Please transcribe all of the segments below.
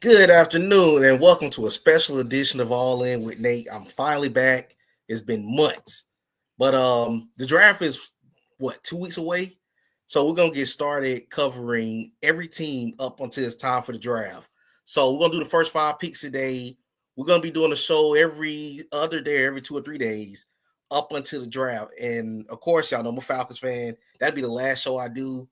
Good afternoon, and welcome to a special edition of All In with Nate. I'm finally back. It's been months, but the draft is what 2 weeks away, so we're gonna get started covering every team up until it's time for the draft. So we're gonna do the first 5 picks today. We're gonna be doing a show every other day, every 2 or 3 days, up until the draft. And of course, y'all know I'm a Falcons fan. That'd be the last show I do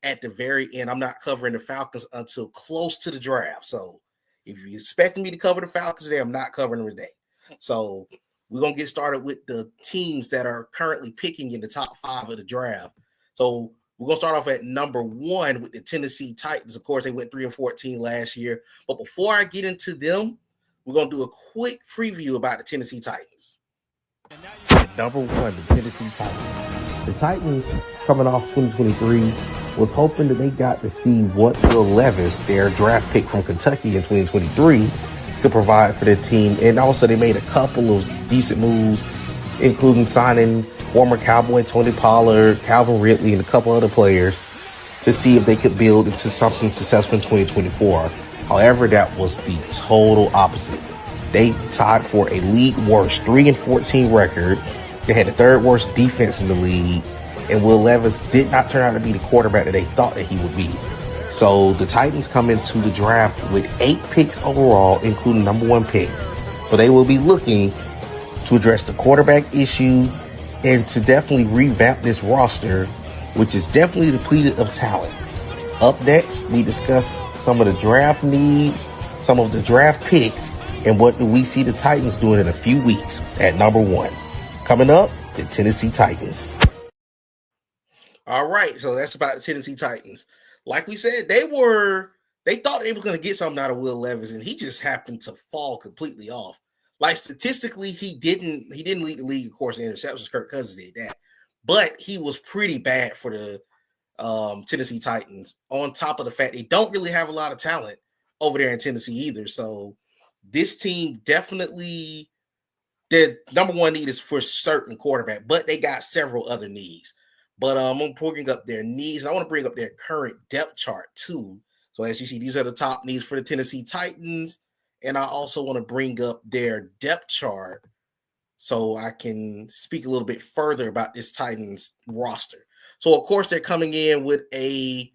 at the very end. I'm not covering the Falcons until close to the draft. So if you expect me to cover the Falcons today, I'm not covering them today. So we're gonna get started with the teams that are currently picking in the top 5 of the draft. So we're gonna start off at number 1 with the Tennessee Titans. Of course, they went 3-14 last year. But before I get into them, we're gonna do a quick preview about the Tennessee Titans. At number 1, the Tennessee Titans. The Titans, coming off 2023, was hoping that they got to see what Will Levis, their draft pick from Kentucky in 2023, could provide for their team. And also they made a couple of decent moves, including signing former Cowboy Tony Pollard, Calvin Ridley, and a couple other players to see if they could build into something successful in 2024. However, that was the total opposite. They tied for a league worst 3-14 record. They had the third worst defense in the league, and Will Levis did not turn out to be the quarterback that they thought that he would be. So the Titans come into the draft with 8 picks overall, including number 1 pick. So they will be looking to address the quarterback issue and to definitely revamp this roster, which is definitely depleted of talent. Up next, we discuss some of the draft needs, some of the draft picks, and what do we see the Titans doing in a few weeks at number 1. Coming up, the Tennessee Titans. All right, so that's about the Tennessee Titans. Like we said, they thought they were going to get something out of Will Levis, and he just happened to fall completely off. Like statistically, he didn't lead the league, of course, in interceptions. Kirk Cousins did that, but he was pretty bad for the Tennessee Titans. On top of the fact they don't really have a lot of talent over there in Tennessee either, so this team definitely, their number 1 need is for certain quarterback, but they got several other needs. But I'm bringing up their needs. I want to bring up their current depth chart too. So as you see, these are the top needs for the Tennessee Titans. And I also want to bring up their depth chart so I can speak a little bit further about this Titans roster. So of course they're coming in with they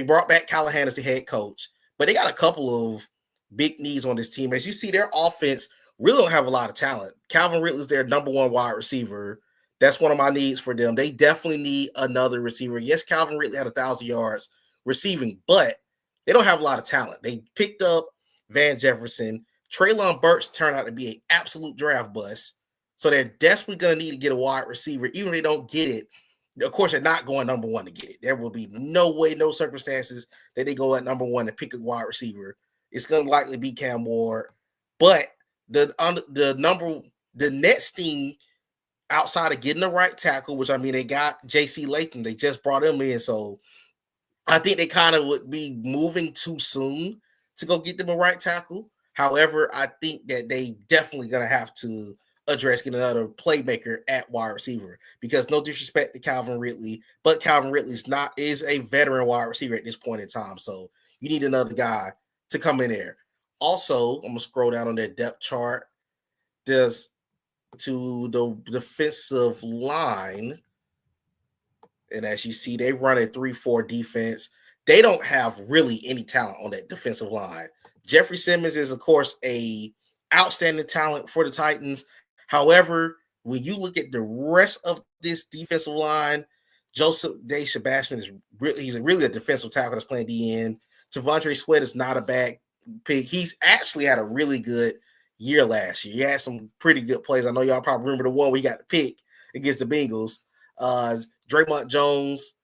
brought back Callahan as the head coach, but they got a couple of big needs on this team. As you see, their offense really don't have a lot of talent. Calvin Ridley is their number 1 wide receiver. That's one of my needs for them. They definitely need another receiver. Yes, Calvin Ridley had 1,000 yards receiving, but they don't have a lot of talent. They picked up Van Jefferson. Treylon Burks turned out to be an absolute draft bust. So they're desperately going to need to get a wide receiver. Even if they don't get it, of course, they're not going number 1 to get it. There will be no way, no circumstances that they go at number 1 and pick a wide receiver. It's going to likely be Cam Ward. But the next thing outside of getting the right tackle, which I mean, they got J.C. Latham. They just brought him in. So I think they kind of would be moving too soon to go get them a right tackle. However, I think that they definitely going to have to address getting another playmaker at wide receiver, because no disrespect to Calvin Ridley, but Calvin Ridley is a veteran wide receiver at this point in time. So you need another guy to come in there. Also, I'm going to scroll down on their depth chart. There's to the defensive line. And as you see, they run a 3-4 defense. They don't have really any talent on that defensive line. Jeffrey Simmons is, of course, a outstanding talent for the Titans. However, when you look at the rest of this defensive line, Joseph Day-Sebastian he's really a defensive tackle that's playing DN. T'Vondre Sweat is not a bad pick. He's actually had a really good year last year. He had some pretty good plays. I know y'all probably remember the one we got to pick against the Bengals. Draymond Jones,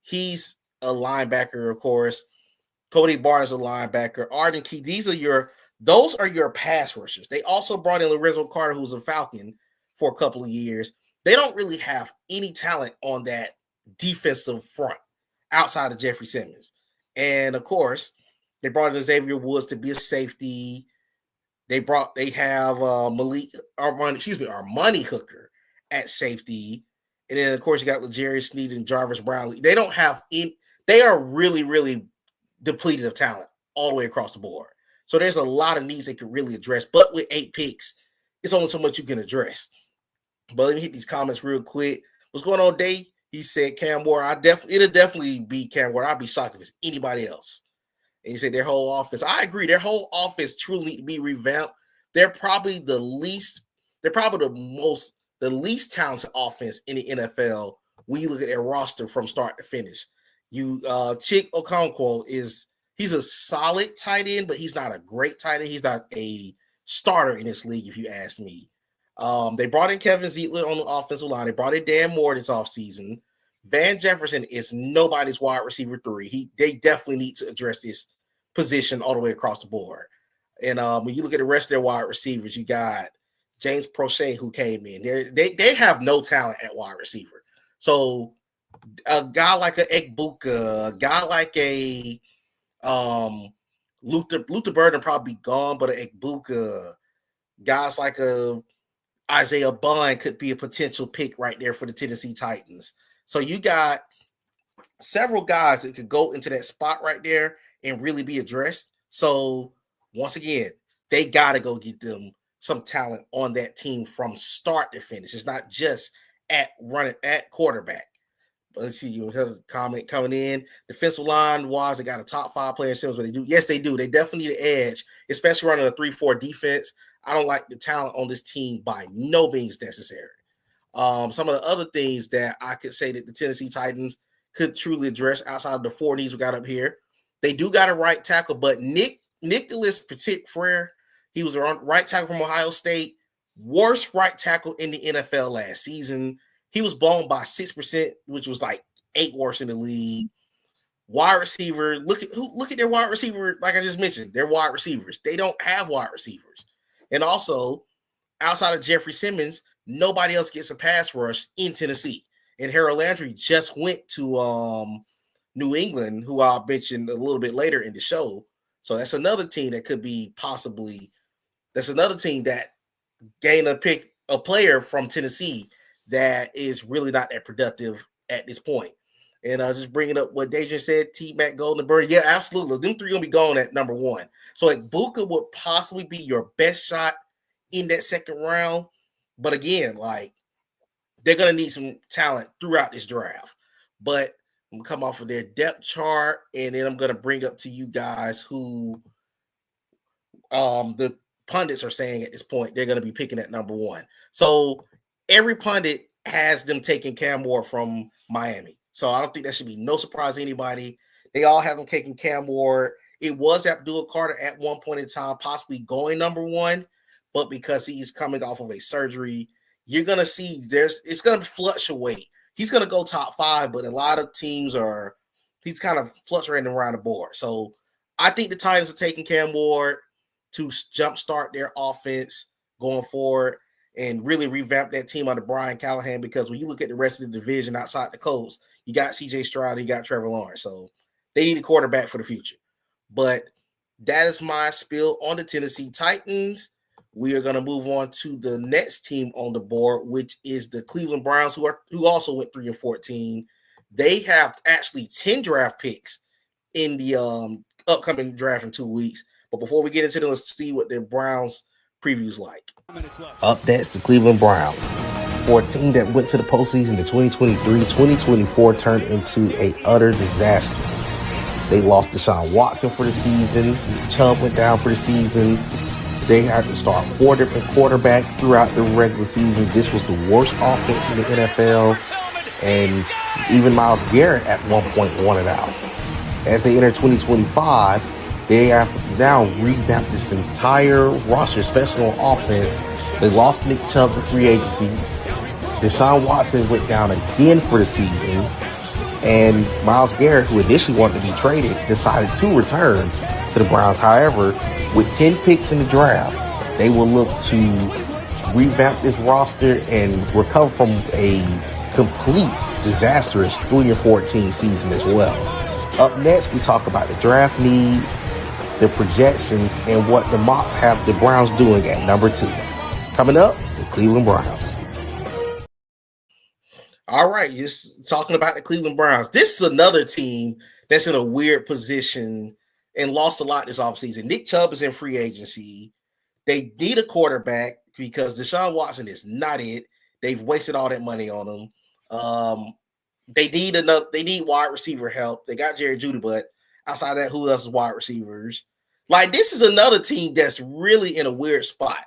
he's a linebacker, of course. Cody Barnes, a linebacker. Arden Key, those are your pass rushers. They also brought in Lorenzo Carter, who's a Falcon, for a couple of years. They don't really have any talent on that defensive front outside of Jeffrey Simmons. And of course, they brought in Xavier Woods to be a safety. They have Armani Hooker at safety. And then, of course, you got L'Jarius Sneed and Jarvis Brownlee. They don't have they are really, really depleted of talent all the way across the board. So there's a lot of needs they could really address. But with 8 picks, it's only so much you can address. But let me hit these comments real quick. What's going on, Dave? He said Cam Ward. It'll definitely be Cam Ward. I'd be shocked if it's anybody else. And he said their whole offense. I agree. Their whole offense truly need to be revamped. They're probably the least talented offense in the NFL when you look at their roster from start to finish. Chig Okonkwo he's a solid tight end, but he's not a great tight end. He's not a starter in this league, if you ask me. They brought in Kevin Zeitler on the offensive line. They brought in Dan Moore this offseason. Van Jefferson is nobody's wide receiver 3. They definitely need to address this position all the way across the board. And when you look at the rest of their wide receivers, you got James Prochet who came in. They have no talent at wide receiver. So a guy like a Egbuka, a guy like a Luther Burden probably gone, but a Egbuka, guys like a Isaiah Bond could be a potential pick right there for the Tennessee Titans. So you got several guys that could go into that spot right there and really be addressed. So once again, they got to go get them some talent on that team from start to finish. It's not just at quarterback. But let's see, you have a comment coming in. Defensive line wise, they got a top 5 player in Sims. What they do? Yes, they do. They definitely need an edge, especially running a 3-4 defense. I don't like the talent on this team by no means necessary. Some of the other things that I could say that the Tennessee Titans could truly address outside of the 4 needs we got up here. They do got a right tackle, but Nicholas Petit-Frere, he was a right tackle from Ohio State, worst right tackle in the NFL last season. He was blown by 6%, which was like 8 worst in the league. Wide receiver, look at their wide receiver. Like I just mentioned, they're wide receivers. They don't have wide receivers. And also, outside of Jeffrey Simmons, nobody else gets a pass rush in Tennessee. And Harold Landry just went to New England, who I'll mention a little bit later in the show. So that's another team that could be that's another team that gained a player from Tennessee that is really not that productive at this point. And just bringing up what Dejan said, T-Mac, Golden Bird. Yeah, absolutely. Them 3 going to be going at number 1. So Egbuka would possibly be your best shot in that second round. But again, they're going to need some talent throughout this draft. But I'm going to come off of their depth chart, and then I'm going to bring up to you guys who the pundits are saying at this point they're going to be picking at number 1. So every pundit has them taking Cam Ward from Miami. So I don't think that should be no surprise to anybody. They all have them taking Cam Ward. It was Abdul Carter at one point in time, possibly going number 1, but because he's coming off of a surgery, you're going to see it's going to fluctuate. He's going to go top 5, but a lot of teams he's kind of fluctuating around the board. So I think the Titans are taking Cam Ward to jumpstart their offense going forward and really revamp that team under Brian Callahan, because when you look at the rest of the division outside the Colts, you got C.J. Stroud, you got Trevor Lawrence. So they need a quarterback for the future. But that is my spiel on the Tennessee Titans. We are going to move on to the next team on the board, which is the Cleveland Browns, who also went 3-14. They have actually 10 draft picks in the upcoming draft in 2 weeks. But before we get into them, let's see what the Browns previews like. Up next, the Cleveland Browns. For a team that went to the postseason in 2023-2024 turned into an utter disaster. They lost Deshaun Watson for the season. Chubb went down for the season. They had to start 4 different quarterbacks throughout the regular season. This was the worst offense in the NFL. And even Myles Garrett at one point wanted out. As they enter 2025, they have now revamped this entire roster, especially on offense. They lost Nick Chubb to free agency. Deshaun Watson went down again for the season. And Myles Garrett, who initially wanted to be traded, decided to return to the Browns. However, with 10 picks in the draft, they will look to revamp this roster and recover from a complete disastrous 3-14 season as well. Up next, we talk about the draft needs, the projections, and what the mocks have the Browns doing at number 2. Coming up, the Cleveland Browns. All right, just talking about the Cleveland Browns. This is another team that's in a weird position and lost a lot this offseason. Nick Chubb is in free agency. They need a quarterback because Deshaun Watson is not it. They've wasted all that money on him. They need wide receiver help. They got Jerry Jeudy, but outside of that, who else is wide receivers? Like, this is another team that's really in a weird spot.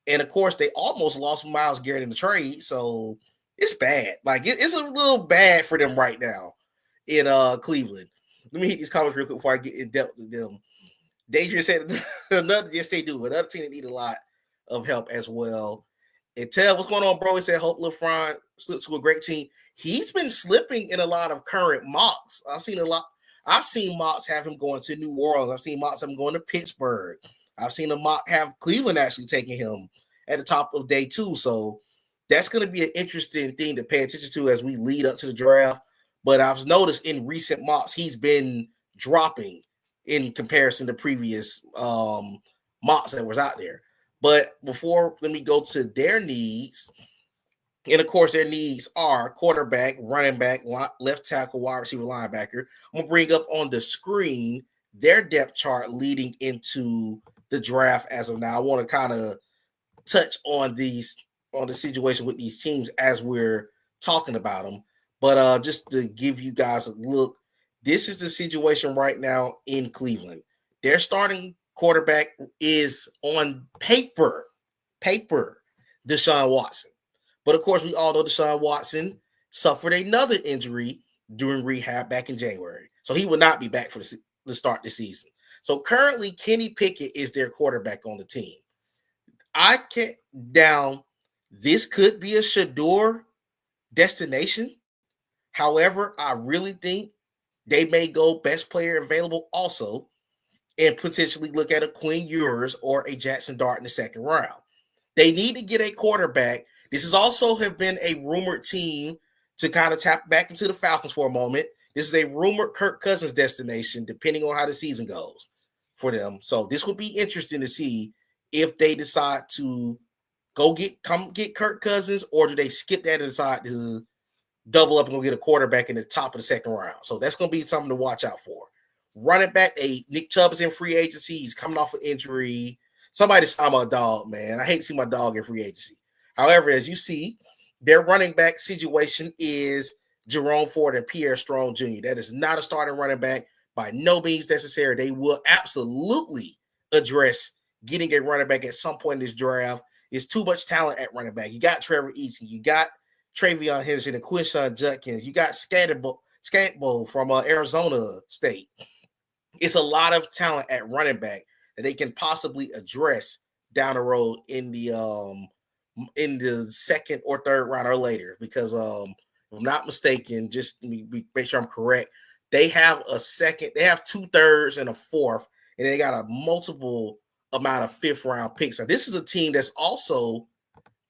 And of course, they almost lost Myles Garrett in the trade, so it's bad. Like, it's a little bad for them right now in Cleveland. Let me hit these comments real quick before I get in depth with them. Dangerous said another team that need a lot of help as well. And tell what's going on, bro. He said Hope LeFron slipped to a great team. He's been slipping in a lot of current mocks. I've seen mocks have him going to New Orleans. I've seen mocks have him going to Pittsburgh. I've seen a mock have Cleveland actually taking him at the top of day 2. So that's going to be an interesting thing to pay attention to as we lead up to the draft. But I've noticed in recent mocks, he's been dropping in comparison to previous mocks that was out there. But before, let me go to their needs. And of course, their needs are quarterback, running back, left tackle, wide receiver, linebacker. I'm going to bring up on the screen their depth chart leading into the draft as of now. I want to kind of touch on the situation with these teams as we're talking about them. But just to give you guys a look, this is the situation right now in Cleveland. Their starting quarterback is on paper, Deshaun Watson. But of course, we all know Deshaun Watson suffered another injury during rehab back in January. So he will not be back for the start this season. So currently, Kenny Pickett is their quarterback on the team. This could be a Shedeur destination. However, I really think they may go best player available also and potentially look at a Quinn Ewers or a Jackson Dart in the second round. They need to get a quarterback. This has also have been a rumored team to kind of tap back into the Falcons for a moment. This is a rumored Kirk Cousins destination, depending on how the season goes for them. So this would be interesting to see if they decide to come get Kirk Cousins, or do they skip that and decide to double up and go get a quarterback in the top of the second round. So that's going to be something to watch out for. Running back, Nick Chubb is in free agency. He's coming off an injury. Somebody saw my dog, man. I hate to see my dog in free agency. However, as you see, their running back situation is Jerome Ford and Pierre Strong Jr. That is not a starting running back by no means necessary. They will absolutely address getting a running back at some point in this draft. It's too much talent at running back. You got Trevor Etienne. You got Travion Henderson and Quinshon Judkins. You got Scantbo from Arizona State. It's a lot of talent at running back that they can possibly address down the road in the second or third round or later. Because if I'm not mistaken, just make sure I'm correct, they have a second, they have 2/3 and a fourth, and they got a multiple amount of fifth round picks. So this is a team that's also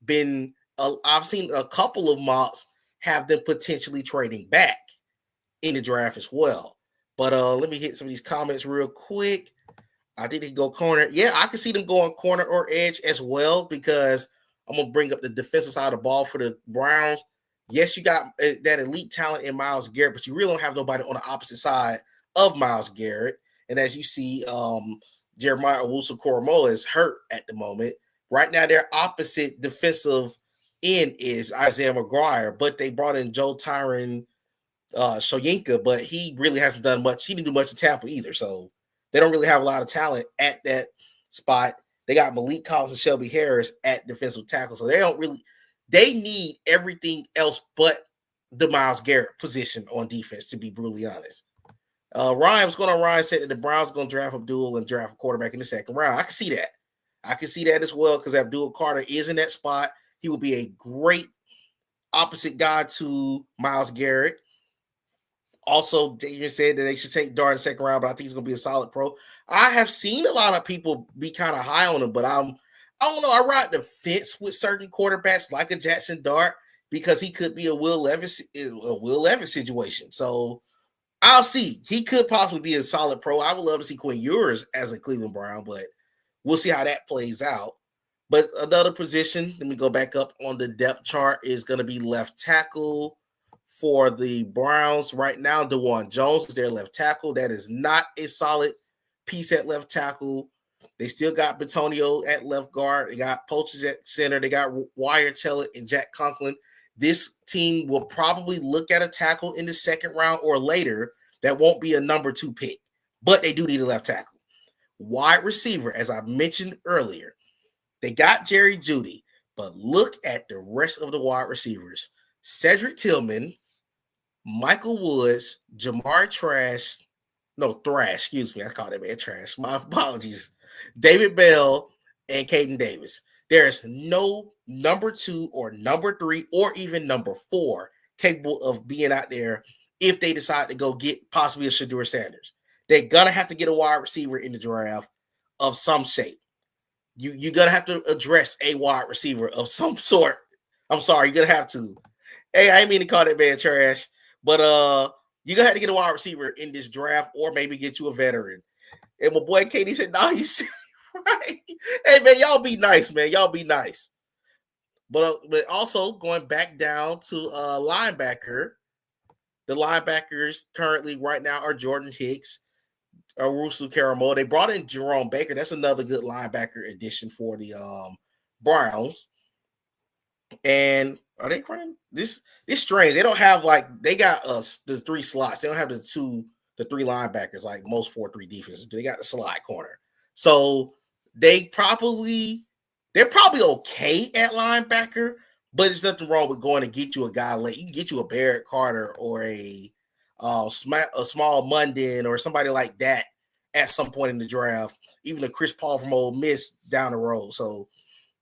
been I've seen a couple of mocks have them potentially trading back in the draft as well. But let me hit some of these comments real quick. I think they go corner. Yeah, I can see them going corner or edge as well, because I'm going to bring up the defensive side of the ball for the Browns. Yes, you got that elite talent in Myles Garrett, but you really don't have nobody on the opposite side of Myles Garrett. And as you see, Jeremiah Owusu-Koramoah is hurt at the moment. Right now, their opposite defensive end is Isaiah McGuire, but they brought in Joe Tyron Shoyinka, but he really hasn't done much. He didn't do much in Tampa either, so they don't really have a lot of talent at that spot. They got Malik Collins and Shelby Harris at defensive tackle, so they need everything else but the Myles Garrett position on defense, to be brutally honest. Ryan, what's going on? Ryan said that the Browns are going to draft Abdul and draft a quarterback in the second round. I can see that. I can see that as well, because Abdul Carter is in that spot. He will be a great opposite guy to Myles Garrett. Also, David said that they should take Dart in the second round, but I think he's going to be a solid pro. I have seen a lot of people be kind of high on him, but I don't know. I ride the fence with certain quarterbacks like a Jackson Dart, because he could be a Will Levis situation. So I'll see. He could possibly be a solid pro. I would love to see Quinn Ewers as a Cleveland Brown, but we'll see how that plays out. But another position, let me go back up on the depth chart, is going to be left tackle for the Browns. Right now, DeJuan Jones is their left tackle. That is not a solid piece at left tackle. They still got Bitonio at left guard. They got Poaches at center. They got Wyatt Teller and Jack Conklin. This team will probably look at a tackle in the second round or later that won't be a number 2 pick, but they do need a left tackle. Wide receiver, as I mentioned earlier, they got Jerry Jeudy, but look at the rest of the wide receivers. Cedric Tillman, Michael Woods, Jamar Thrash, excuse me. I called that man Trash. My apologies. David Bell and Caden Davis. There's no number 2 or number 3 or even number 4 capable of being out there if they decide to go get possibly a Shedeur Sanders. They're going to have to get a wide receiver in the draft of some shape. You're going to have to address a wide receiver of some sort. I'm sorry, you're going to have to. Hey, I didn't mean to call that man trash, but you're going to have to get a wide receiver in this draft or maybe get you a veteran. And my boy Katie said, no, you said right. Hey, man, y'all be nice, man. Y'all be nice. But also going back down to linebacker, the linebackers currently right now are Jordan Hicks, Russell Caramo. They brought in Jerome Baker. That's another good linebacker addition for the Browns. And are they running this? It's strange. They don't have they got the 3 slots. They don't have the 3 linebackers like most 4-3 defenses. They got the slot corner. So they're probably okay at linebacker, but there's nothing wrong with going to get you a guy late. You can get you a Barrett Carter or a small Munden or somebody like that at some point in the draft, even a Chris Paul from Ole Miss down the road. So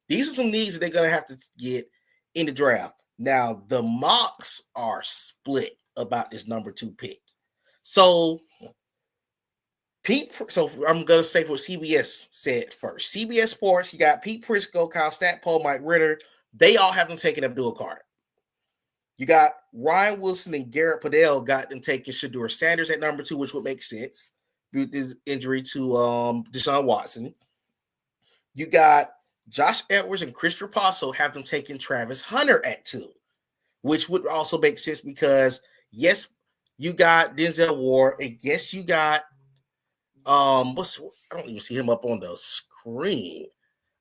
these are some needs that they're going to have to get in the draft. Now, the mocks are split about this number 2 pick. So I'm going to say what CBS said first. CBS Sports, you got Pete Prisco, Kyle Stackpole, Mike Ritter. They all have them taking Abdul Carter. You got Ryan Wilson and Garrett Padell got them taking Shedeur Sanders at number 2, which would make sense with his injury to Deshaun Watson. You got Josh Edwards and Chris Trapasso have them taking Travis Hunter at 2, which would also make sense because, yes, you got Denzel Ward, and yes, you got I don't even see him up on the screen.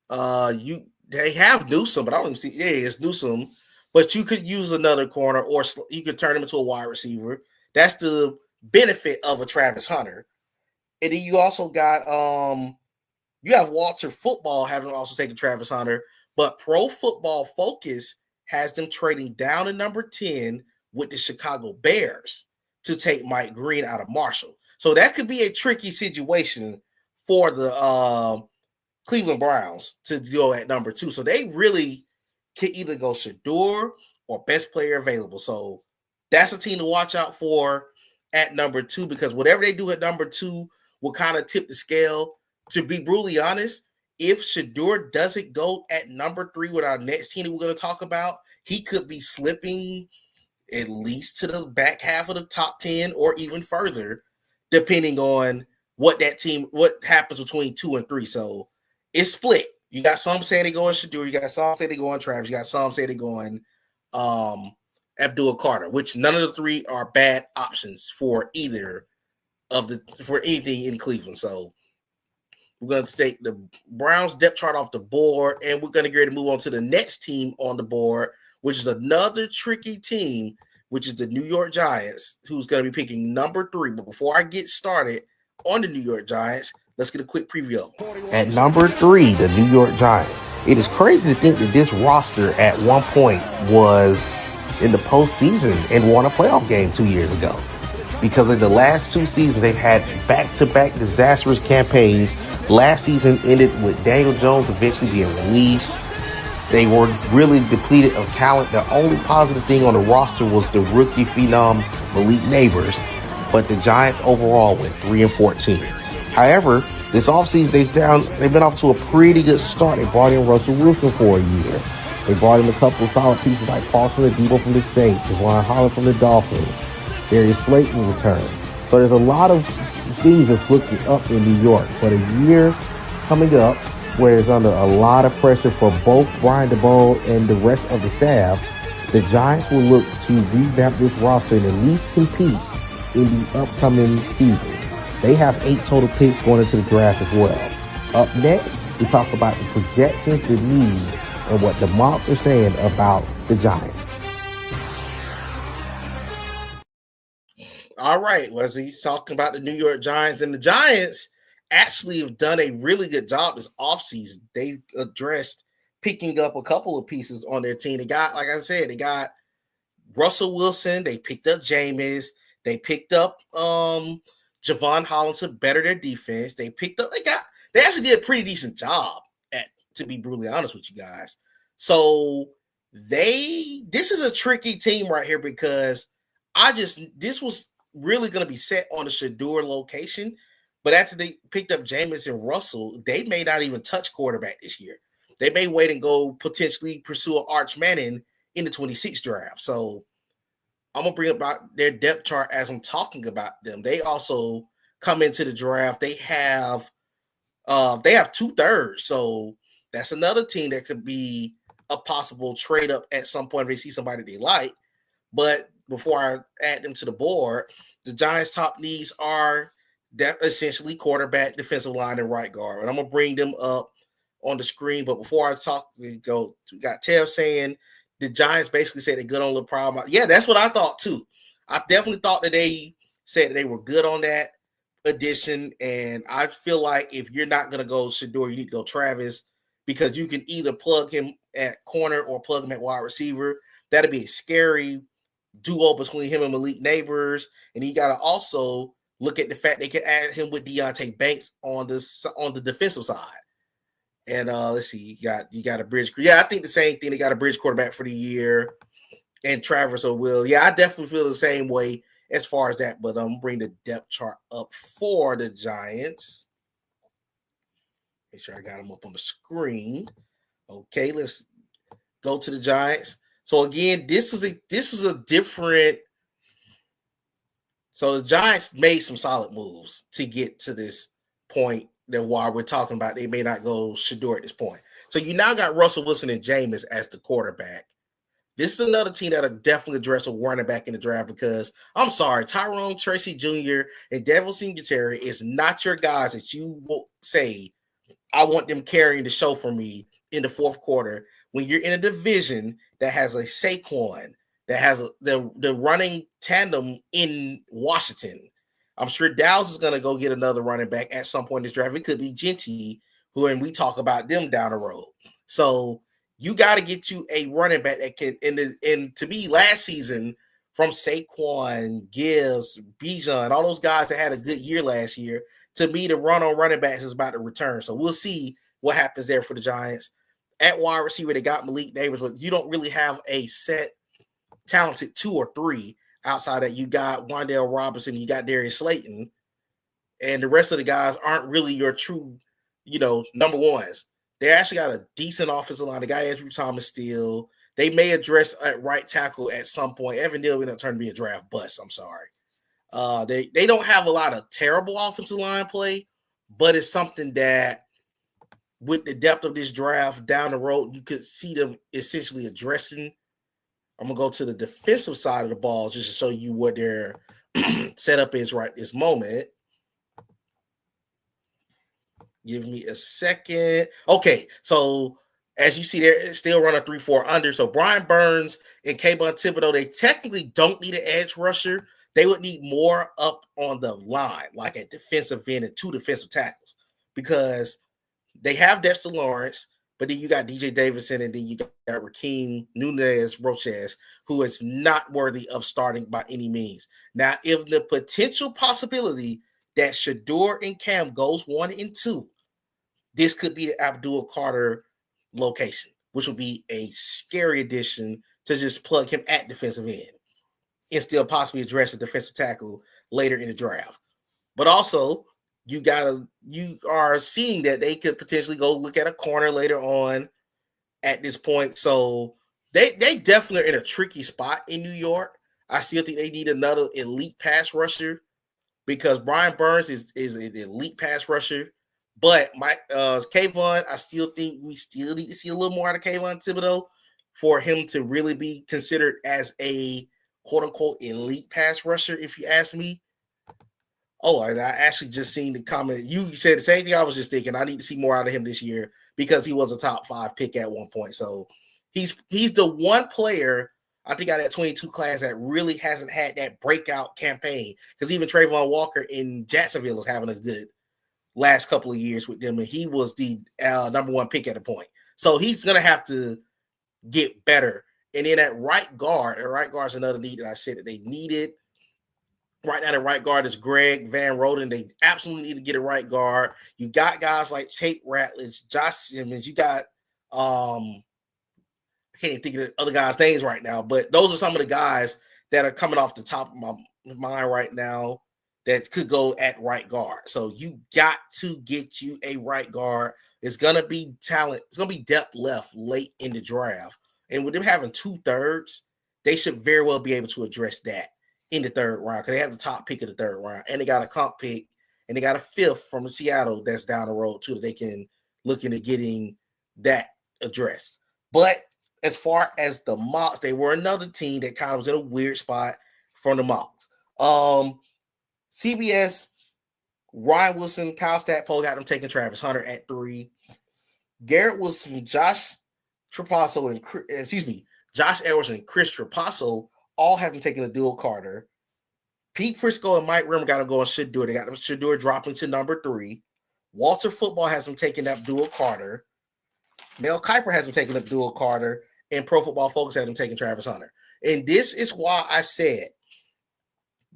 They have Newsome, but I don't even see. Yeah, it's Newsome. But you could use another corner, or you could turn him into a wide receiver. That's the benefit of a Travis Hunter. And then you also got you have Walter Football having also taken Travis Hunter, but Pro Football Focus has them trading down to number 10 with the Chicago Bears to take Mike Green out of Marshall. So that could be a tricky situation for the Cleveland Browns to go at number 2. So they really can either go Shedeur or best player available. So that's a team to watch out for at number 2, because whatever they do at number 2 will kind of tip the scale. To be brutally honest, if Shedeur doesn't go at number 3 with our next team that we're going to talk about, he could be slipping at least to the back half of the top 10 or even further, depending on what happens between 2 and 3. So it's split. You got some saying they go on Shedeur. You got some saying they go on Travis. You got some saying they go on Abdul Carter, which none of the 3 are bad options for for anything in Cleveland. So we're going to take the Browns depth chart off the board, and we're going to get ready to move on to the next team on the board, which is another tricky team, which is the New York Giants, who's going to be picking number 3. But before I get started on the New York Giants, let's get a quick preview. At number 3, the New York Giants. It is crazy to think that this roster at one point was in the postseason and won a playoff game 2 years ago. Because in the last 2 seasons, they've had back-to-back disastrous campaigns. Last season ended with Daniel Jones eventually being released. They were really depleted of talent. The only positive thing on the roster was the rookie phenom Malik Neighbors. But the Giants overall went 3-14. However, this offseason, they've been off to a pretty good start. They brought in Russell Wilson for a year. They brought in a couple of solid pieces like Paulson Adebo from the Saints, Javon Holland from the Dolphins, Darius Slayton returned. So there's a lot of things that's looking up in New York. But a year coming up where it's under a lot of pressure for both Brian DeBoer and the rest of the staff, the Giants will look to revamp this roster and at least compete in the upcoming season. They have 8 total picks going into the draft as well. Up next, we talk about the projections, the needs, and what the mocks are saying about the Giants. All right, well, he's talking about the New York Giants, and the Giants actually have done a really good job this offseason. They addressed picking up a couple of pieces on their team. They got, like I said, they got Russell Wilson. They picked up Jameis. They picked up Javon Holland to better their defense. They actually did a pretty decent job to be brutally honest with you guys. So this is a tricky team right here because this was really going to be set on the Shedeur location. But after they picked up Jameis and Russell, they may not even touch quarterback this year. They may wait and go potentially pursue an Arch Manning in the 26th draft. So I'm going to bring about their depth chart as I'm talking about them. They also come into the draft. They have 2/3. So that's another team that could be a possible trade up at some point if they see somebody they like. But before I add them to the board, the Giants' top needs are essentially quarterback, defensive line, and right guard. And I'm going to bring them up on the screen. But before I we got Tev saying the Giants basically said they're good on the problem. Yeah, that's what I thought too. I definitely thought that they said that they were good on that addition. And I feel like if you're not going to go Shedeur, you need to go Travis because you can either plug him at corner or plug him at wide receiver. That'd be a scary duo between him and Malik Neighbors. And you got to also look at the fact they can add him with Deonte Banks on the defensive side. And let's see, you got a bridge. Yeah, I think the same thing. They got a bridge quarterback for the year, and Travis or Will. Yeah, I definitely feel the same way as far as that. But I'm gonna bring the depth chart up for the Giants. Make sure I got them up on the screen. Okay, let's go to the Giants. So again, this was a different. So the Giants made some solid moves to get to this point. That while we're talking about, they may not go Shedeur at this point. So you now got Russell Wilson and Jameis as the quarterback. This is another team that'll definitely address a running back in the draft because I'm sorry, Tyrone Tracy Jr. and Devin Singletary is not your guys that you will say, I want them carrying the show for me in the fourth quarter when you're in a division that has a Saquon, that has the running tandem in Washington. I'm sure Dallas is going to go get another running back at some point in this draft. It could be Genty, and we talk about them down the road. So you got to get you a running back that can, and to me, last season from Saquon, Gibbs, Bijan, all those guys that had a good year last year, to me, the run on running backs is about to return. So we'll see what happens there for the Giants. At wide receiver, they got Malik Neighbors, but you don't really have a set talented 2 or 3. Outside that, you got Wan'Dale Robinson, you got Darius Slayton, and the rest of the guys aren't really your true, number ones. They actually got a decent offensive line. They got Andrew Thomas still. They may address at right tackle at some point. Evan Neal going to turn to be a draft bust. I'm sorry. They don't have a lot of terrible offensive line play, but it's something that with the depth of this draft down the road, you could see them essentially addressing. I'm going to go to the defensive side of the ball just to show you what their setup is right this moment. Give me a second. Okay, so as you see, they're still running 3-4 under. So Brian Burns and Kayvon Thibodeaux, they technically don't need an edge rusher. They would need more up on the line, like at defensive end and 2 defensive tackles, because they have Dexter Lawrence, but then you got DJ Davidson, and then you got Rakeem Nunez-Roches, who is not worthy of starting by any means. Now, if the potential possibility that Shedeur and Cam goes 1 and 2, this could be the Abdul Carter location, which would be a scary addition to just plug him at defensive end and still possibly address the defensive tackle later in the draft. But also, you are seeing that they could potentially go look at a corner later on at this point. So they definitely are in a tricky spot in New York. I still think they need another elite pass rusher because Brian Burns is an elite pass rusher. But Kayvon, I still think we still need to see a little more out of Kayvon Thibodeaux for him to really be considered as a quote-unquote elite pass rusher, if you ask me. Oh, and I actually just seen the comment. You said the same thing I was just thinking. I need to see more out of him this year because he was a top 5 pick at one point. So he's the one player I think out of that 22 class that really hasn't had that breakout campaign. Because even Trayvon Walker in Jacksonville is having a good last couple of years with them, and he was the number 1 pick at a point. So he's gonna have to get better. And then at right guard is another need that I said that they needed. Right now, the right guard is Greg Van Roden. They absolutely need to get a right guard. You got guys like Tate Ratledge, Josh Simmons. You got I can't even think of the other guys' names right now, but those are some of the guys that are coming off the top of my mind right now that could go at right guard. So you got to get you a right guard. It's gonna be talent. It's gonna be depth left late in the draft, and with them having 2/3, they should very well be able to address that in the 3rd round because they have the top pick of the 3rd round, and they got a comp pick, and they got a 5th from Seattle that's down the road too that they can look into getting that addressed. But as far as the mocks, they were another team that kind of was in a weird spot from the mocks. CBS, Ryan Wilson, Kyle Stackpole got them taking Travis Hunter at 3. Garrett Wilson, Josh Edwards, and Chris Trapasso all have them taking a dual Carter. Pete Prisco and Mike Rimmer got them going Shedeur. They got them Shedeur dropping to number 3. Walter Football has them taking up dual Carter. Mel Kiper has them taking up dual Carter. And Pro Football Focus had them taking Travis Hunter. And this is why I said,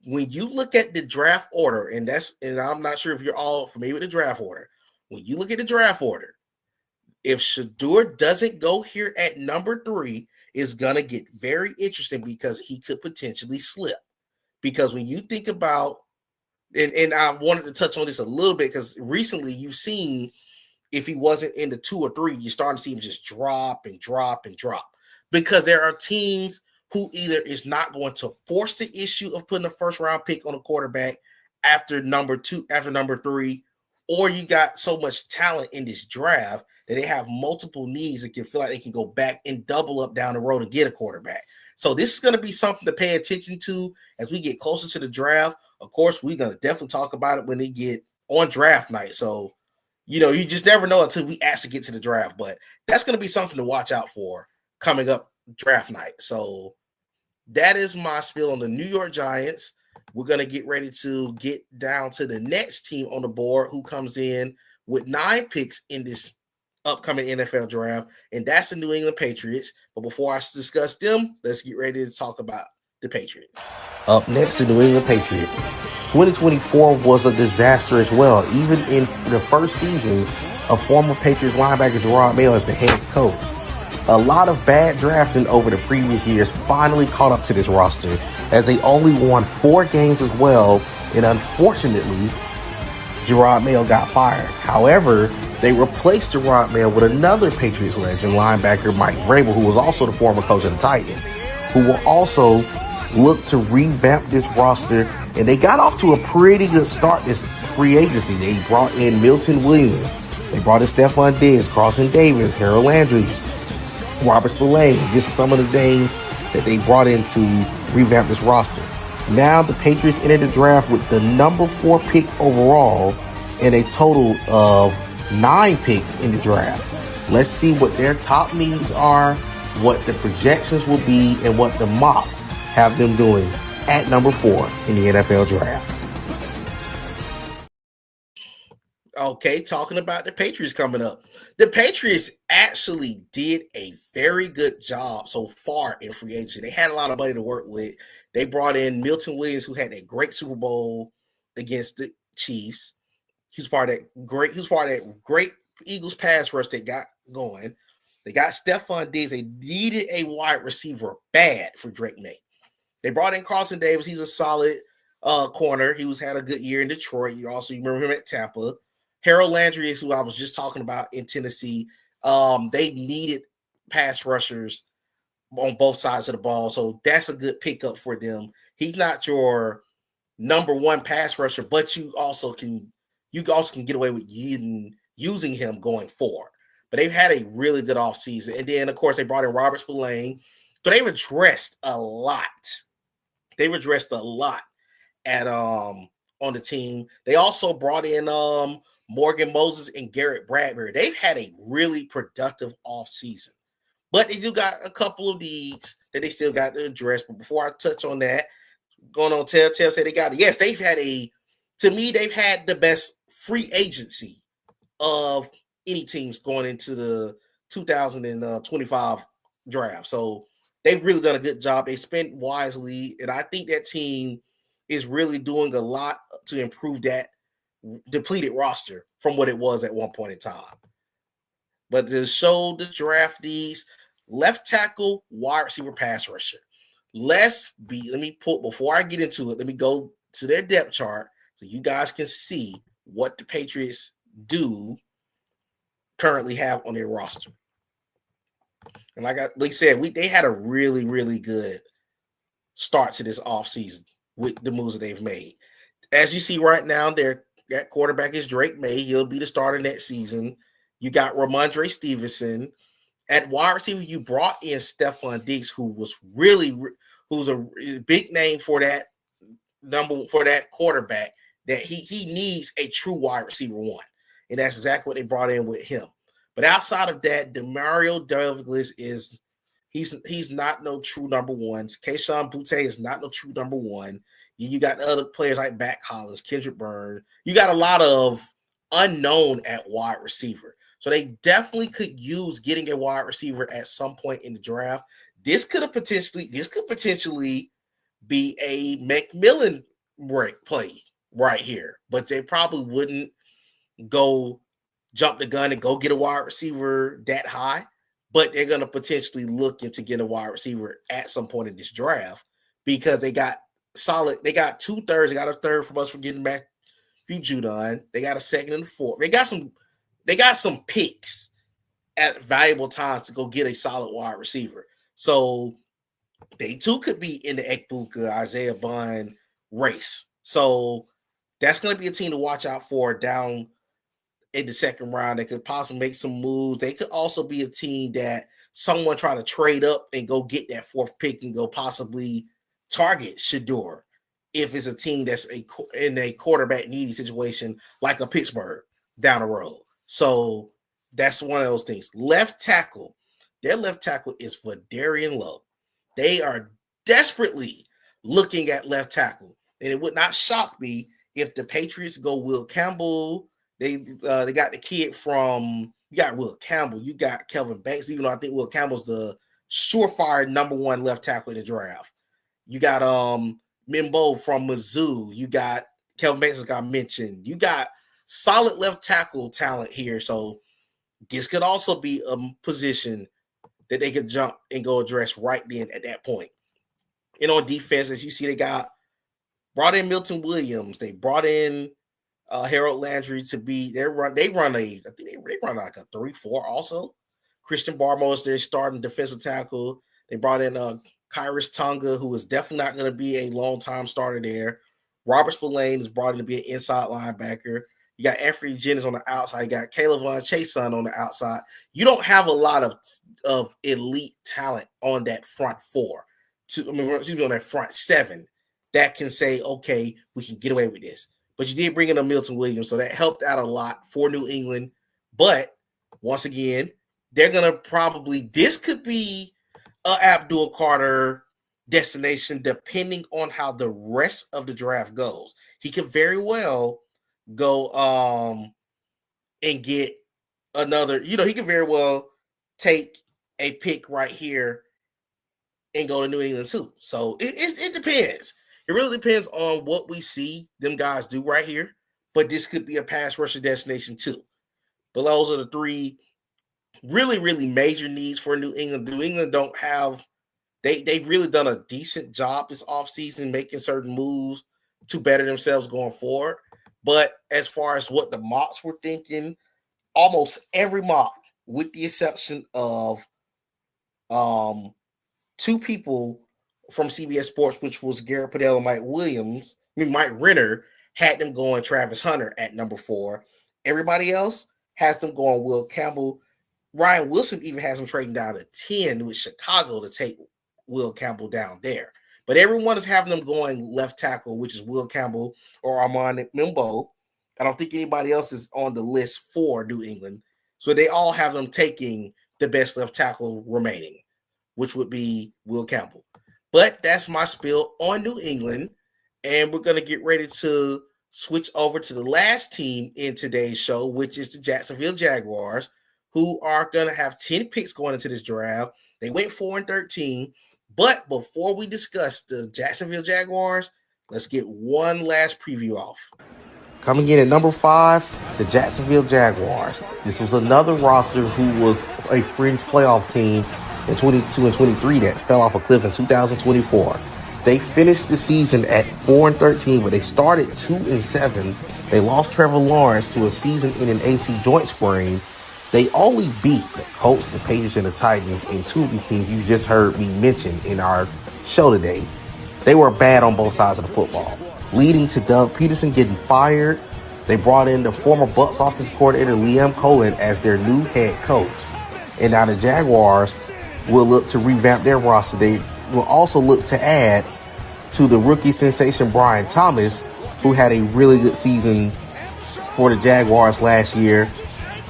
when you look at the draft order, and I'm not sure if you're all familiar with the draft order. When you look at the draft order, if Shedeur doesn't go here at number 3, it's going to get very interesting because he could potentially slip. Because when you think about, and I wanted to touch on this a little bit because recently you've seen if he wasn't in the 2 or 3, you're starting to see him just drop and drop and drop. Because there are teams who either is not going to force the issue of putting a 1st-round pick on a quarterback after number 2, after number 3, or you got so much talent in this draft that they have multiple needs that can feel like they can go back and double up down the road and get a quarterback. So this is going to be something to pay attention to as we get closer to the draft. Of course, we're going to definitely talk about it when they get on draft night. So, you just never know until we actually get to the draft. But that's going to be something to watch out for coming up draft night. So that is my spiel on the New York Giants. We're going to get ready to get down to the next team on the board who comes in with 9 picks in this upcoming NFL draft, and that's the New England Patriots. But before I discuss them, let's get ready to talk about the Patriots. Up next, the New England Patriots. 2024 was a disaster as well. Even in the first season, a former Patriots linebacker, Jerod Mayo, as the head coach. A lot of bad drafting over the previous years finally caught up to this roster as they only won 4 games as well, and unfortunately, Jerod Mayo got fired. However, they replaced Jerod Mayo with another Patriots legend, linebacker Mike Vrabel, who was also the former coach of the Titans, who will also look to revamp this roster. And they got off to a pretty good start this free agency. They brought in Milton Williams. They brought in Stephon Diggs, Carlton Davis, Harold Landry, Robert Spillane. Just some of the names that they brought in to revamp this roster. Now the Patriots entered the draft with the number 4 pick overall and a total of 9 picks in the draft. Let's see what their top needs are, what the projections will be, and what the mocks have them doing at number 4 in the NFL draft. Okay, talking about the Patriots coming up. The Patriots actually did a very good job so far in free agency. They had a lot of money to work with. They brought in Milton Williams, who had a great Super Bowl against the Chiefs. He was part of that great Eagles pass rush they got going. They got Stephon Diggs. They needed a wide receiver bad for Drake May. They brought in Carlton Davis. He's a solid corner. He had a good year in Detroit. You remember him at Tampa. Harold Landry is who I was just talking about in Tennessee. They needed pass rushers on both sides of the ball, so that's a good pickup for them. He's not your number 1 pass rusher, but you also can get away with using him going forward. But they've had a really good offseason. And then, of course, they brought in Robert Spillane. So they were dressed a lot. At on the team. They also brought in Morgan Moses and Garrett Bradbury. They've had a really productive offseason. But they do got a couple of needs that they still got to address. But before I touch on that, going on Telltale say they got it. Yes, they've had they've had the best free agency of any teams going into the 2025 draft. So they've really done a good job. They spent wisely, and I think that team is really doing a lot to improve that depleted roster from what it was at one point in time. But to show the draftees, left tackle, wide receiver, pass rusher. Before I get into it, let me go to their depth chart so you guys can see what the Patriots do currently have on their roster. And like I said, they had a really, really good start to this offseason with the moves that they've made. As you see right now, that quarterback is Drake May. He'll be the starter next season. You got Ramondre Stevenson. At wide receiver, you brought in Stephon Diggs, who's a big name for that quarterback, that he needs a true wide receiver one. And that's exactly what they brought in with him. But outside of that, Demario Douglas he's not no true number ones. Kayshon Boutte is not no true number one. You got other players like Mack Hollins, Kendrick Bourne. You got a lot of unknown at wide receiver. So they definitely could use getting a wide receiver at some point in the draft. This could potentially be a McMillan play right here, but they probably wouldn't go jump the gun and go get a wide receiver that high. But they're going to potentially look into getting a wide receiver at some point in this draft because they got solid. They got 2/3. They got a third from us for getting back Judon. They got a second and a fourth. They got some picks at valuable times to go get a solid wide receiver. So they too could be in the Ekbuka, Isaiah Bond race. So that's going to be a team to watch out for down in the second round. They could possibly make some moves. They could also be a team that someone try to trade up and go get that fourth pick and go possibly target Shedeur if it's a team that's in a quarterback needy situation like a Pittsburgh down the road. So that's one of those things. Left tackle. Their left tackle is Darian Love. They are desperately looking at left tackle. And it would not shock me if the Patriots go Will Campbell. They got the kid from, you got Will Campbell, you got Kelvin Banks, even though I think Will Campbell's the surefire number one left tackle in the draft. You got Mimbo from Mizzou. You got Kelvin Banks, as got mentioned. You got solid left tackle talent here. So this could also be a position that they could jump and go address right then at that point. And on defense, as you see, they brought in Milton Williams. They brought in Harold Landry to be they run like a 3-4 also. Christian Barmore is their starting defensive tackle. They brought in Kyrus Tonga, who is definitely not going to be a long-time starter there. Robert Spillane is brought in to be an inside linebacker. You got Anthony Jennings on the outside. You got Caleb Von Chason on the outside. You don't have a lot of elite talent on that front four. On that front seven that can say, okay, we can get away with this. But you did bring in a Milton Williams, so that helped out a lot for New England. But once again, they're going to this could be a Abdul Carter destination depending on how the rest of the draft goes. He could very well go and get another, he could very well take a pick right here and go to New England too. So it depends. It really depends on what we see them guys do right here. But this could be a pass rusher destination too. But those are the three really, really major needs for New England. New England don't have they've really done a decent job this offseason making certain moves to better themselves going forward. But as far as what the mocks were thinking, almost every mock, with the exception of two people from CBS Sports, which was Garrett Padell and Mike Renner, had them going Travis Hunter at number 4. Everybody else has them going Will Campbell. Ryan Wilson even has them trading down to 10 with Chicago to take Will Campbell down there But everyone is having them going left tackle, which is Will Campbell or Armand Mimbo. I don't think anybody else is on the list for New England. So they all have them taking the best left tackle remaining, which would be Will Campbell. But that's my spiel on New England. And we're going to get ready to switch over to the last team in today's show, which is the Jacksonville Jaguars, who are going to have 10 picks going into this draft. They went 4-13. But before we discuss the Jacksonville Jaguars, let's get one last preview off. Coming in at number 5, the Jacksonville Jaguars. This was another roster who was a fringe playoff team in 22 and 23 that fell off a cliff in 2024. They finished the season at 4-13, but they started 2-7. They lost Trevor Lawrence to a season-ending AC joint sprain. They only beat the Colts, the Patriots, and the Titans, and two of these teams you just heard me mention in our show today. They were bad on both sides of the football, leading to Doug Peterson getting fired. They brought in the former Bucs offensive coordinator Liam Cohen as their new head coach. And now the Jaguars will look to revamp their roster. They will also look to add to the rookie sensation Brian Thomas, who had a really good season for the Jaguars last year.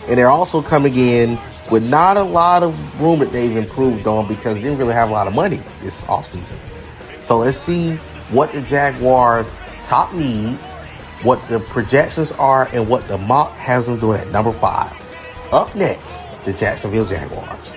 And they're also coming in with not a lot of room that they've improved on because they didn't really have a lot of money this offseason. So let's see what the Jaguars' top needs, what the projections are, and what the mock has them doing at number 5. Up next, the Jacksonville Jaguars.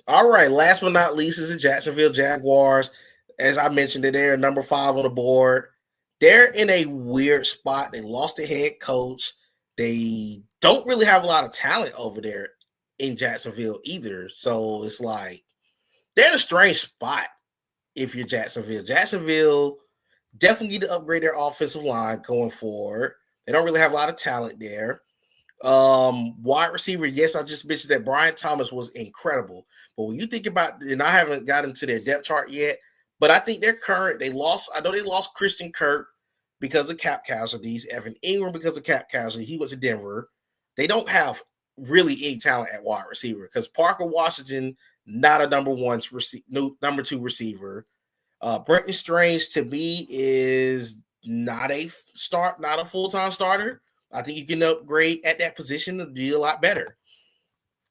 All right, last but not least is the Jacksonville Jaguars. As I mentioned, they're number 5 on the board. They're in a weird spot. They lost their head coach. They don't really have a lot of talent over there in Jacksonville either. So it's like they're in a strange spot if you're Jacksonville. Jacksonville definitely need to upgrade their offensive line going forward. They don't really have a lot of talent there. Wide receiver, yes, I just mentioned that Brian Thomas was incredible. But when you think about, and I haven't gotten to their depth chart yet, but I think they lost Christian Kirk because of cap casualties, Evan Ingram because of cap casualty. He went to Denver. They don't have really any talent at wide receiver because Parker Washington, not a number 2 receiver. Brenton Strange to me is not a full-time starter. I think you can upgrade at that position to be a lot better.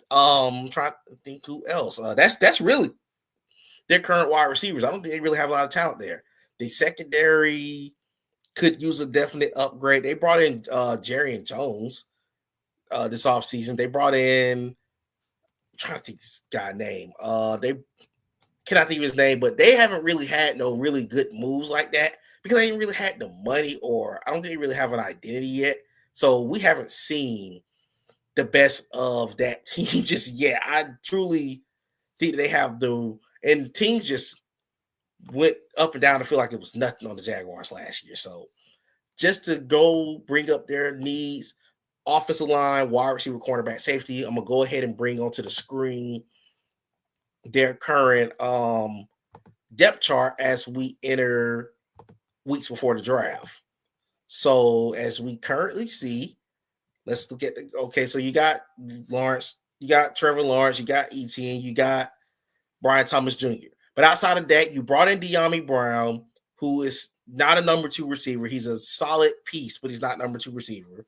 Trying to think who else. That's really their current wide receivers. I don't think they really have a lot of talent there. The secondary could use a definite upgrade. They brought in Jerry Jones this offseason. They brought in, I'm trying to think this guy's name. They cannot think of his name, but they haven't really had no really good moves like that because they ain't really had the money, or I don't think they really have an identity yet. So we haven't seen the best of that team just yet. I truly think they have and teams just went up and down to feel like it was nothing on the Jaguars last year. So just to go bring up their needs, offensive line, wide receiver, cornerback, safety, I'm going to go ahead and bring onto the screen their current depth chart as we enter weeks before the draft. So as we currently see, let's look at so you got Lawrence, you got Trevor Lawrence, you got Etienne, you got Brian Thomas Jr. But outside of that, you brought in De'Ami Brown, who is not a number 2 receiver. He's a solid piece, but he's not number 2 receiver.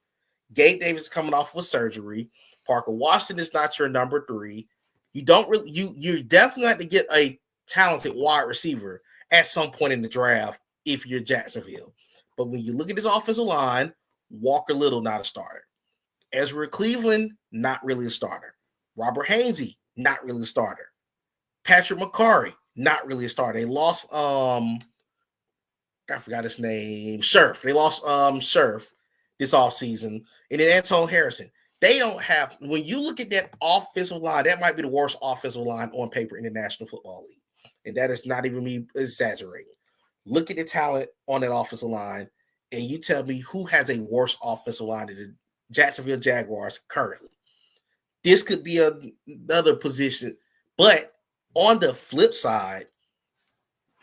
Gabe Davis is coming off with surgery. Parker Washington is not your number 3. You definitely have to get a talented wide receiver at some point in the draft if you're Jacksonville. But when you look at this offensive line, Walker Little, not a starter. Ezra Cleveland, not really a starter. Robert Hainsey, not really a starter. Patrick McCarry, not really a starter. They lost, I forgot his name, Scherf. They lost Scherf this offseason. And then Anton Harrison. They don't have, when you look at that offensive line, that might be the worst offensive line on paper in the National Football League. And that is not even me exaggerating. Look at the talent on that offensive line, and you tell me who has a worse offensive line than the Jacksonville Jaguars currently. This could be another position, but on the flip side,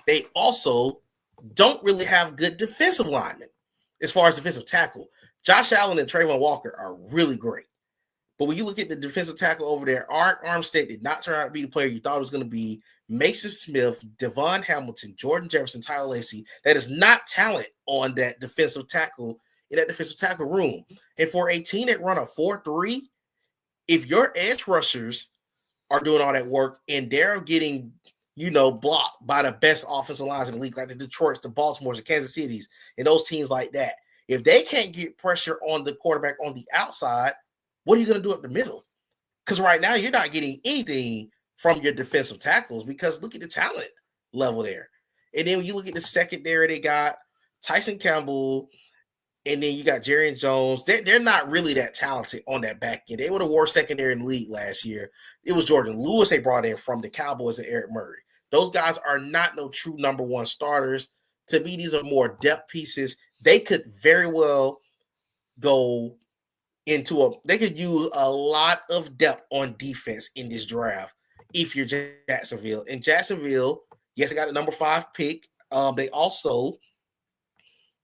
they also don't really have good defensive linemen as far as defensive tackle. Josh Allen and Trayvon Walker are really great, But when you look at the defensive tackle over there, Art Armstead did not turn out to be the player you thought it was going to be. Mason Smith, Devon Hamilton, Jordan Jefferson, Tyler Lacey. That is not talent on that defensive tackle, in that defensive tackle room. And for a team that run a 4-3, if your edge rushers are doing all that work and they're getting, blocked by the best offensive lines in the league, like the Detroits, the Baltimores, the Kansas Cities, and those teams like that, if they can't get pressure on the quarterback on the outside, what are you going to do up the middle? Because right now you're not getting anything from your defensive tackles because look at the talent level there. And then when you look at the secondary, they got Tyson Campbell, and then you got Jerry Jones. They're not really that talented on that back end. They were the worst secondary in the league last year. It was Jordan Lewis they brought in from the Cowboys and Eric Murray. Those guys are not no true number one starters. To me, these are more depth pieces. They could very well go into they could use a lot of depth on defense in this draft if you're Jacksonville. And Jacksonville, yes, they got a number 5 pick. They also,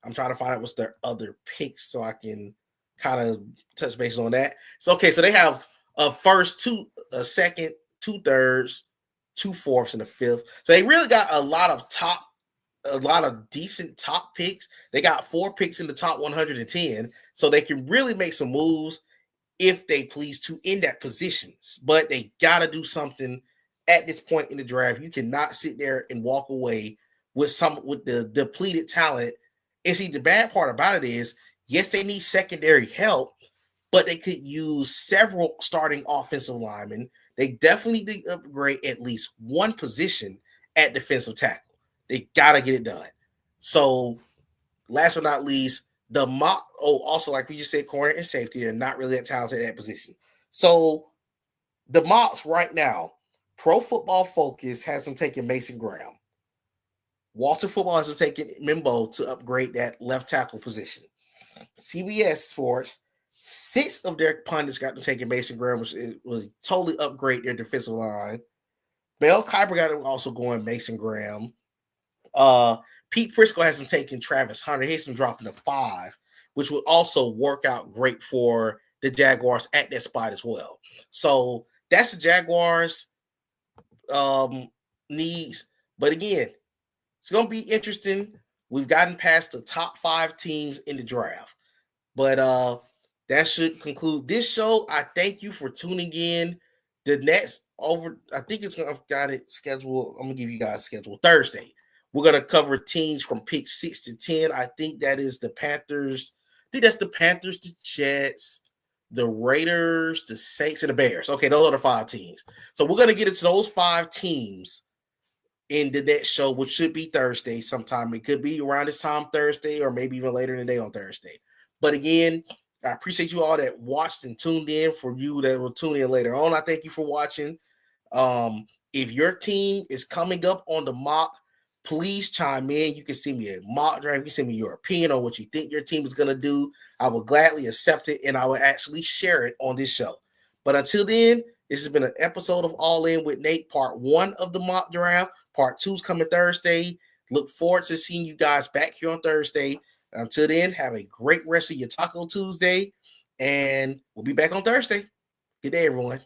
I'm trying to find out what's their other picks so I can kind of touch base on that. So they have a first, a second, 2 thirds, 2 fourths, and a 5th. So they really got a lot of decent top picks. They got 4 picks in the top 110, so they can really make some moves if they please to in that positions. But they got to do something at this point in the draft. You cannot sit there and walk away with the depleted talent. And see, the bad part about it is, yes, they need secondary help, but they could use several starting offensive linemen. They definitely need to upgrade at least one position at defensive tackle. They got to get it done. So last but not least, also like we just said, corner and safety, they're not really that talented at that position. So the mocks right now, Pro Football Focus has them taking Mason Graham. Walter Football has them taking Mimbo to upgrade that left tackle position. CBS Sports, 6 of their pundits got them taking Mason Graham, which will totally upgrade their defensive line. Mel Kiper got them also going Mason Graham. Pete Prisco has them taking Travis Hunter. He's them dropping to 5, which would also work out great for the Jaguars at that spot as well. So that's the Jaguars' needs. But again, it's going to be interesting. We've gotten past the top 5 teams in the draft. But that should conclude this show. I thank you for tuning in. The next I think I've got it scheduled. I'm going to give you guys a schedule Thursday. We're going to cover teams from pick 6 to 10. I think that is the Panthers. I think that's the Panthers, the Jets, the Raiders, the Saints, and the Bears. Okay, those are the 5 teams. So we're going to get into those 5 teams in the next show, which should be Thursday sometime. It could be around this time Thursday or maybe even later in the day on Thursday. But again, I appreciate you all that watched and tuned in. For you that will tune in later on, I thank you for watching. If your team is coming up on the mock, please chime in. You can send me a mock draft. You can send me your opinion on what you think your team is going to do. I will gladly accept it, and I will actually share it on this show. But until then, this has been an episode of All In with Nate, part 1 of the mock draft. Part 2 is coming Thursday. Look forward to seeing you guys back here on Thursday. Until then, have a great rest of your Taco Tuesday, and we'll be back on Thursday. Good day, everyone.